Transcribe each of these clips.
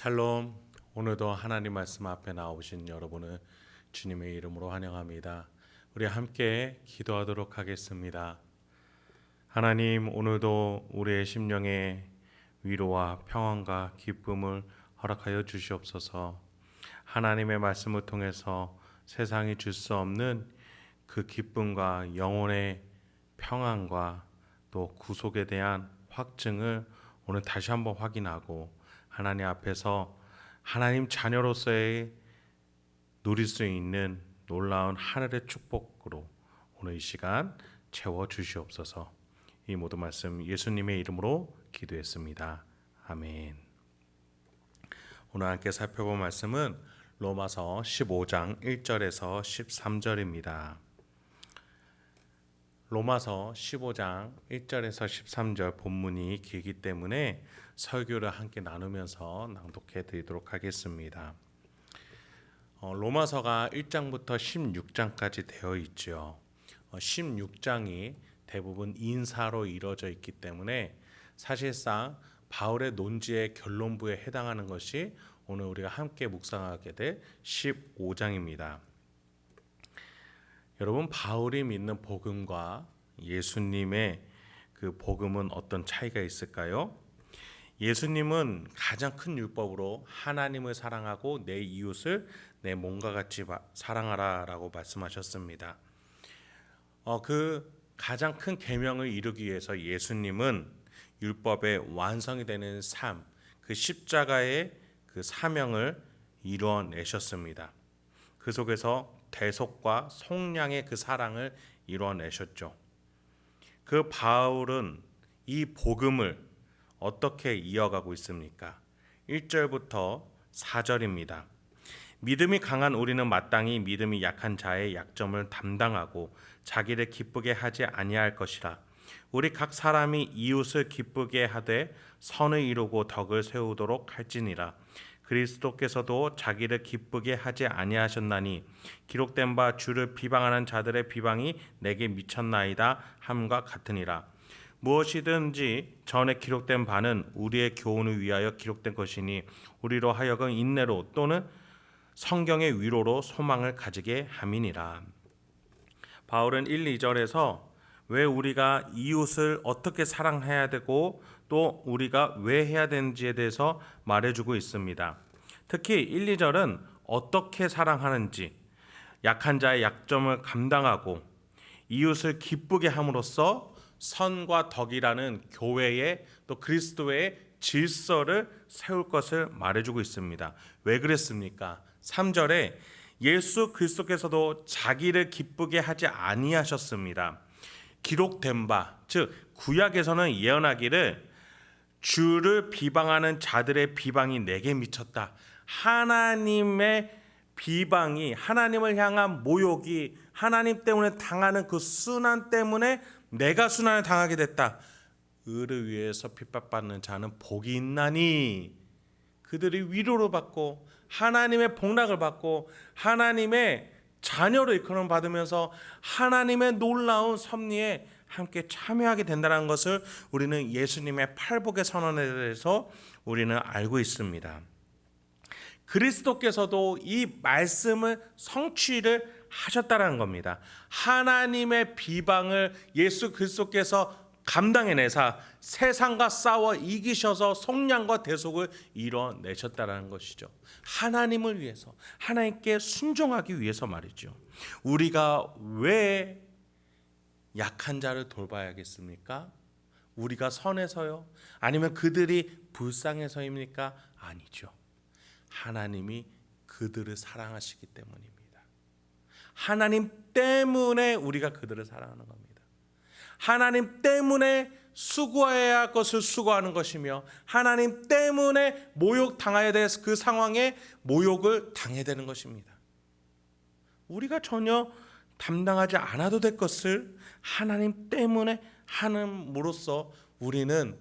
샬롬. 오늘도 하나님 말씀 앞에 나오신 여러분을 주님의 이름으로 환영합니다. 우리 함께 기도하도록 하겠습니다. 하나님, 오늘도 우리의 심령에 위로와 평안과 기쁨을 허락하여 주시옵소서. 하나님의 말씀을 통해서 세상이 줄 수 없는 그 기쁨과 영혼의 평안과 또 구속에 대한 확증을 오늘 다시 한번 확인하고 하나님 앞에서 하나님 자녀로서의 누릴 수 있는 놀라운 하늘의 축복으로 오늘 이 시간 채워 주시옵소서. 이 모든 말씀 예수님의 이름으로 기도했습니다. 아멘. 오늘 함께 살펴볼 말씀은 로마서 15장 1절에서 13절입니다. 로마서 15장 1절에서 13절 본문이 길기 때문에 설교를 함께 나누면서 낭독해 드리도록 하겠습니다. 로마서가 1장부터 16장까지 되어 있죠. 16장이 대부분 인사로 이루어져 있기 때문에 사실상 바울의 논지의 결론부에 해당하는 것이 오늘 우리가 함께 묵상하게 될 15장입니다. 여러분, 바울이 믿는 복음과 예수님의 그 복음은 어떤 차이가 있을까요? 예수님은 가장 큰 율법으로 하나님을 사랑하고 내 이웃을 내 몸과 같이 사랑하라 라고 말씀하셨습니다. 그 가장 큰 계명을 이루기 위해서 예수님은 율법의 완성이 되는 삶, 그 십자가의 그 사명을 이루어내셨습니다. 그 속에서 대속과 속량의 그 사랑을 이루어내셨죠. 그 바울은 이 복음을 어떻게 이어가고 있습니까? 1절부터 4절입니다. 믿음이 강한 우리는 마땅히 믿음이 약한 자의 약점을 담당하고 자기를 기쁘게 하지 아니할 것이라. 우리 각 사람이 이웃을 기쁘게 하되 선을 이루고 덕을 세우도록 할지니라. 그리스도께서도 자기를 기쁘게 하지 아니하셨나니 기록된 바 주를 비방하는 자들의 비방이 내게 미쳤나이다 함과 같으니라. 무엇이든지 전에 기록된 바는 우리의 교훈을 위하여 기록된 것이니 우리로 하여금 인내로 또는 성경의 위로로 소망을 가지게 함이니라. 바울은 1, 2절에서 왜 우리가 이웃을 어떻게 사랑해야 되고 또 우리가 왜 해야 되는지에 대해서 말해주고 있습니다. 특히 1, 2절은 어떻게 사랑하는지, 약한 자의 약점을 감당하고 이웃을 기쁘게 함으로써 선과 덕이라는 교회의 또 그리스도의 질서를 세울 것을 말해주고 있습니다. 왜 그랬습니까? 3절에 예수 그리스도께서도 자기를 기쁘게 하지 아니하셨습니다. 기록된 바, 즉 구약에서는 예언하기를 주를 비방하는 자들의 비방이 내게 미쳤다. 하나님의 비방이, 하나님을 향한 모욕이, 하나님 때문에 당하는 그 순환 때문에 내가 순환을 당하게 됐다. 의를 위해서 핍박받는 자는 복이 있나니 그들이 위로를 받고 하나님의 복락을 받고 하나님의 자녀로 이끌음 받으면서 하나님의 놀라운 섭리에 함께 참여하게 된다는 것을 우리는 예수님의 팔복의 선언에 대해서 우리는 알고 있습니다. 그리스도께서도 이 말씀을 성취를 하셨다는 겁니다. 하나님의 비방을 예수 그리스도께서 감당해내사 세상과 싸워 이기셔서 속량과 대속을 이뤄내셨다는 것이죠. 하나님을 위해서, 하나님께 순종하기 위해서 말이죠. 우리가 왜 약한 자를 돌봐야겠습니까? 우리가 선해서요? 아니면 그들이 불쌍해서입니까? 아니죠. 하나님이 그들을 사랑하시기 때문입니다. 하나님 때문에 우리가 그들을 사랑하는 겁니다. 하나님 때문에 수고해야 할 것을 수고하는 것이며 하나님 때문에 모욕당해야 될 그 상황에 모욕을 당해야 되는 것입니다. 우리가 전혀 담당하지 않아도 될 것을 하나님 때문에 함으로써 우리는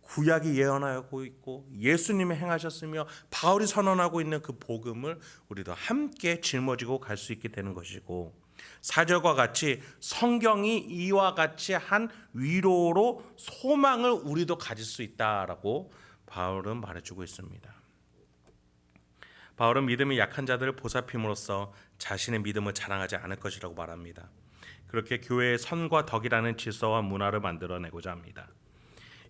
구약이 예언하고 있고 예수님이 행하셨으며 바울이 선언하고 있는 그 복음을 우리도 함께 짊어지고 갈 수 있게 되는 것이고, 4절과 같이 성경이 이와 같이 한 위로로 소망을 우리도 가질 수 있다라고 바울은 말해주고 있습니다. 바울은 믿음이 약한 자들을 보살핌으로써 자신의 믿음을 자랑하지 않을 것이라고 말합니다. 그렇게 교회의 선과 덕이라는 질서와 문화를 만들어내고자 합니다.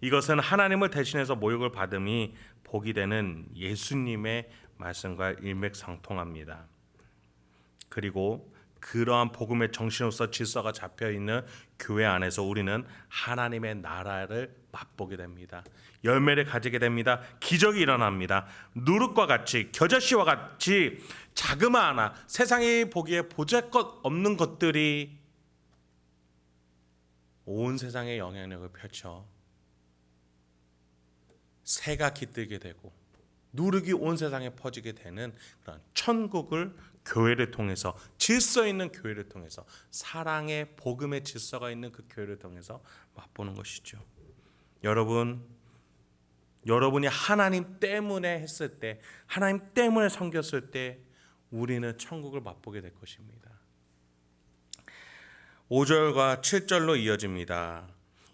이것은 하나님을 대신해서 모욕을 받음이 복이 되는 예수님의 말씀과 일맥상통합니다. 그리고 그러한 복음의 정신으로서 질서가 잡혀있는 교회 안에서 우리는 하나님의 나라를 맛보게 됩니다. 열매를 가지게 됩니다. 기적이 일어납니다. 누룩과 같이, 겨자씨와 같이 자그마하나 세상이 보기에 보잘것 없는 것들이 온 세상에 영향력을 펼쳐 새가 깃들게 되고 누룩이 온 세상에 퍼지게 되는 그런 천국을 교회를 통해서, 질서 있는 교회를 통해서, 사랑의 복음의 질서가 있는 그 교회를 통해서 맛보는 것이죠. 여러분이 하나님 때문에 했을 때, 하나님 때문에 섬겼을 때 우리는 천국을 맛보게 될 것입니다. 5절과 7절로 이어집니다.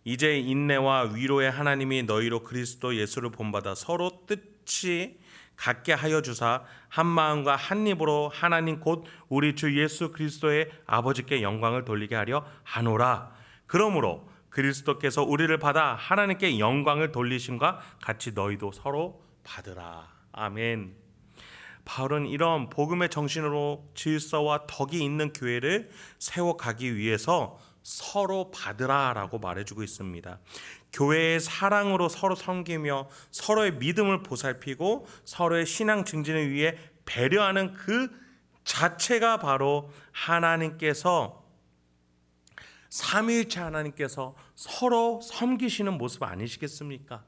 이제 인내와 위로의 하나님이 너희로 그리스도 예수를 본받아 서로 뜻이 같게 하여 주사 한 마음과 한 입으로 하나님 곧 우리 주 예수 그리스도의 아버지께 영광을 돌리게 하려 하노라. 그러므로 그리스도께서 우리를 받아 하나님께 영광을 돌리심과 같이 너희도 서로 받으라. 아멘. 바울은 이런 복음의 정신으로 질서와 덕이 있는 교회를 세워가기 위해서 서로 받으라라고 말해주고 있습니다. 교회의 사랑으로 서로 섬기며 서로의 믿음을 보살피고 서로의 신앙 증진을 위해 배려하는 그 자체가 바로 하나님께서, 삼위일체 하나님께서 서로 섬기시는 모습 아니시겠습니까?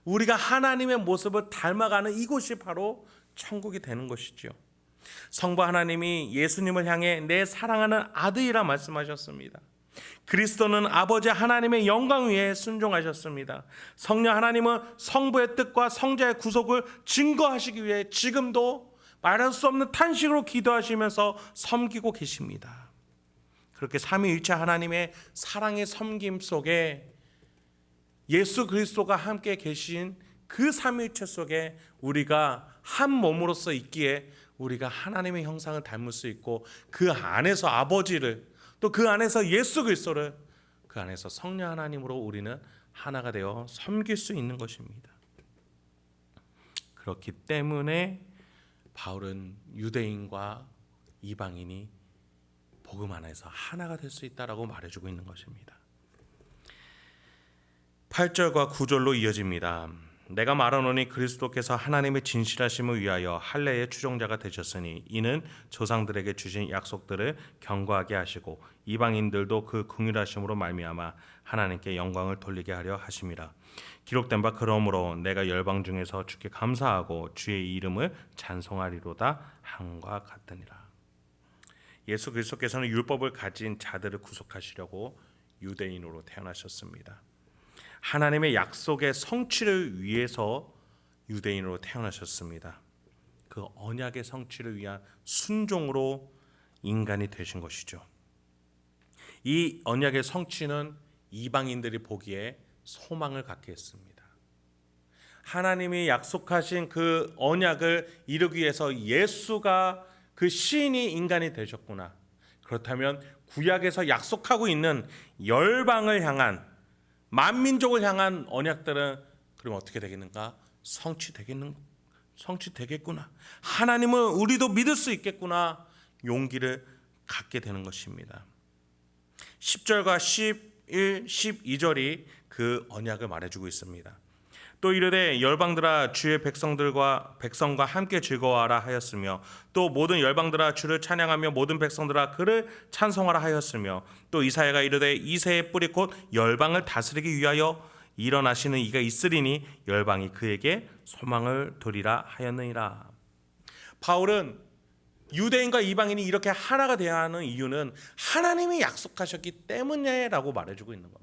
우리가 하나님의 모습을 닮아가는 이곳이 바로 천국이 되는 것이죠. 성부 하나님이 예수님을 향해 내 사랑하는 아들이라 말씀하셨습니다. 그리스도는 아버지 하나님의 영광 위에 순종하셨습니다. 성령 하나님은 성부의 뜻과 성자의 구속을 증거하시기 위해 지금도 말할 수 없는 탄식으로 기도하시면서 섬기고 계십니다. 그렇게 삼위일체 하나님의 사랑의 섬김 속에 예수 그리스도가 함께 계신 그 삼위일체 속에 우리가 한 몸으로서 있기에 우리가 하나님의 형상을 닮을 수 있고, 그 안에서 아버지를, 또 그 안에서 예수 그리스도를, 그 안에서 성령 하나님으로 우리는 하나가 되어 섬길 수 있는 것입니다. 그렇기 때문에 바울은 유대인과 이방인이 복음 안에서 하나가 될 수 있다라고 말해주고 있는 것입니다. 8절과 9절로 이어집니다. 내가 말하노니 그리스도께서 하나님의 진실하심을 위하여 할례의 추종자가 되셨으니 이는 조상들에게 주신 약속들을 경고하게 하시고 이방인들도 그 긍휼하심으로 말미암아 하나님께 영광을 돌리게 하려 하심이라. 기록된 바 그러므로 내가 열방 중에서 주께 감사하고 주의 이름을 찬송하리로다 함과 같으니라. 예수 그리스도께서는 율법을 가진 자들을 구속하시려고 유대인으로 태어나셨습니다. 하나님의 약속의 성취를 위해서 유대인으로 태어나셨습니다. 그 언약의 성취를 위한 순종으로 인간이 되신 것이죠. 이 언약의 성취는 이방인들이 보기에 소망을 갖게 했습니다. 하나님이 약속하신 그 언약을 이루기 위해서 예수가, 그 시인이 인간이 되셨구나. 그렇다면 구약에서 약속하고 있는 열방을 향한, 만민족을 향한 언약들은 그럼 어떻게 되겠는가? 성취되겠구나. 하나님은 우리도 믿을 수 있겠구나. 용기를 갖게 되는 것입니다. 10절과 11, 12절이 그 언약을 말해주고 있습니다. 또 이르되 열방들아 주의 백성과 함께 즐거워하라 하였으며 또 모든 열방들아 주를 찬양하며 모든 백성들아 그를 찬송하라 하였으며 또 이사야가 이르되 이새의 뿌리 곧 열방을 다스리기 위하여 일어나시는 이가 있으리니 열방이 그에게 소망을 두리라 하였느니라. 바울은 유대인과 이방인이 이렇게 하나가 되어야 하는 이유는 하나님이 약속하셨기 때문이라고 말해주고 있는 겁니다.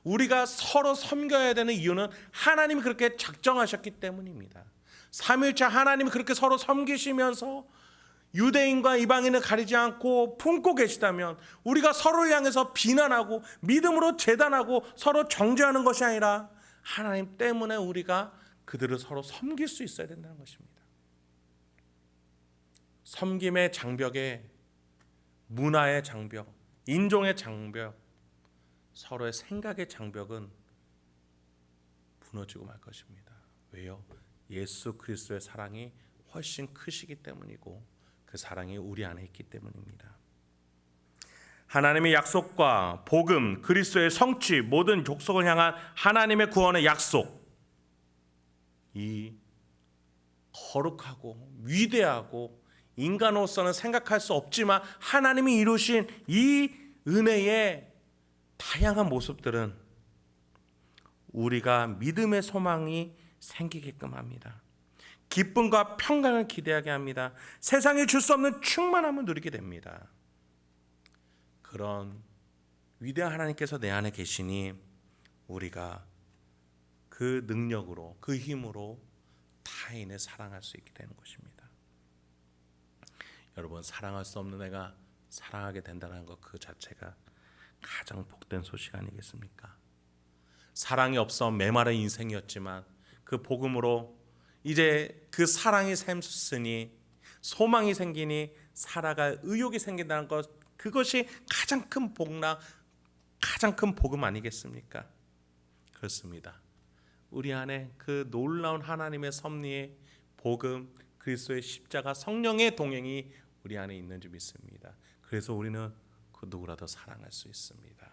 우리가 서로 섬겨야 되는 이유는 하나님이 그렇게 작정하셨기 때문입니다. 삼위일체 하나님이 그렇게 서로 섬기시면서 유대인과 이방인을 가리지 않고 품고 계시다면 우리가 서로를 향해서 비난하고 믿음으로 재단하고 서로 정죄하는 것이 아니라 하나님 때문에 우리가 그들을 서로 섬길 수 있어야 된다는 것입니다. 섬김의 장벽에 문화의 장벽, 인종의 장벽, 서로의 생각의 장벽은 무너지고 말 것입니다. 왜요? 예수 그리스도의 사랑이 훨씬 크시기 때문이고 그 사랑이 우리 안에 있기 때문입니다. 하나님의 약속과 복음, 그리스도의 성취, 모든 족속을 향한 하나님의 구원의 약속, 이 거룩하고 위대하고 인간으로서는 생각할 수 없지만 하나님이 이루신 이 은혜의 다양한 모습들은 우리가 믿음의 소망이 생기게끔 합니다. 기쁨과 평강을 기대하게 합니다. 세상이 줄 수 없는 충만함을 누리게 됩니다. 그런 위대한 하나님께서 내 안에 계시니 우리가 그 능력으로, 그 힘으로 타인을 사랑할 수 있게 되는 것입니다. 여러분, 사랑할 수 없는 애가 사랑하게 된다는 것 그 자체가 가장 복된 소식 아니겠습니까? 사랑이 없어 메마른 인생이었지만 그 복음으로 이제 그 사랑이 샘솟으니 소망이 생기니 살아갈 의욕이 생긴다는 것, 그것이 가장 큰 복락, 가장 큰 복음 아니겠습니까? 그렇습니다. 우리 안에 그 놀라운 하나님의 섭리의 복음, 그리스도의 십자가, 성령의 동행이 우리 안에 있는 줄 믿습니다. 그래서 우리는 그 누구라도 사랑할 수 있습니다.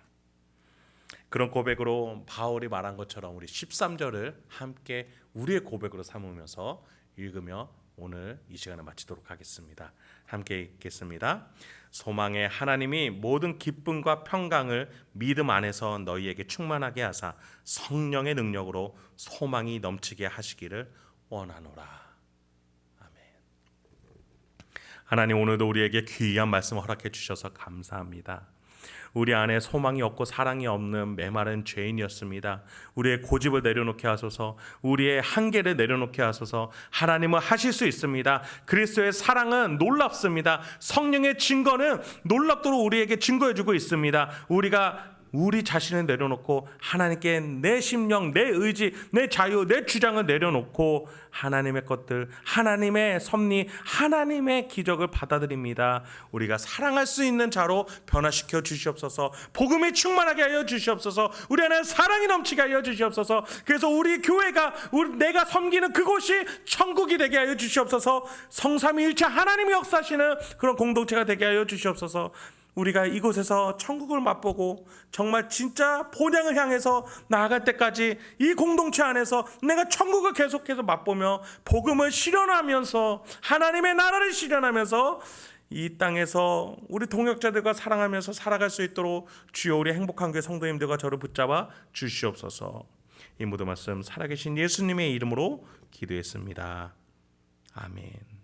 그런 고백으로 바울이 말한 것처럼 우리 13절을 함께 우리의 고백으로 삼으면서 읽으며 오늘 이 시간을 마치도록 하겠습니다. 함께 읽겠습니다. 소망의 하나님이 모든 기쁨과 평강을 믿음 안에서 너희에게 충만하게 하사 성령의 능력으로 소망이 넘치게 하시기를 원하노라. 하나님, 오늘도 우리에게 귀한 말씀 허락해 주셔서 감사합니다. 우리 안에 소망이 없고 사랑이 없는 메마른 죄인이었습니다. 우리의 고집을 내려놓게 하소서, 우리의 한계를 내려놓게 하소서. 하나님은 하실 수 있습니다. 그리스도의 사랑은 놀랍습니다. 성령의 증거는 놀랍도록 우리에게 증거해주고 있습니다. 우리가 우리 자신을 내려놓고 하나님께 내 심령, 내 의지, 내 자유, 내 주장을 내려놓고 하나님의 것들, 하나님의 섭리, 하나님의 기적을 받아들입니다. 우리가 사랑할 수 있는 자로 변화시켜 주시옵소서. 복음이 충만하게 하여 주시옵소서. 우리 안에 사랑이 넘치게 하여 주시옵소서. 그래서 우리 교회가, 내가 섬기는 그곳이 천국이 되게 하여 주시옵소서. 성삼위일체 하나님이 역사하시는 그런 공동체가 되게 하여 주시옵소서. 우리가 이곳에서 천국을 맛보고 정말 진짜 본향을 향해서 나아갈 때까지 이 공동체 안에서 내가 천국을 계속해서 맛보며 복음을 실현하면서 하나님의 나라를 실현하면서 이 땅에서 우리 동역자들과 사랑하면서 살아갈 수 있도록 주여, 우리 행복한 교회 성도님들과 저를 붙잡아 주시옵소서. 이 모든 말씀 살아계신 예수님의 이름으로 기도했습니다. 아멘.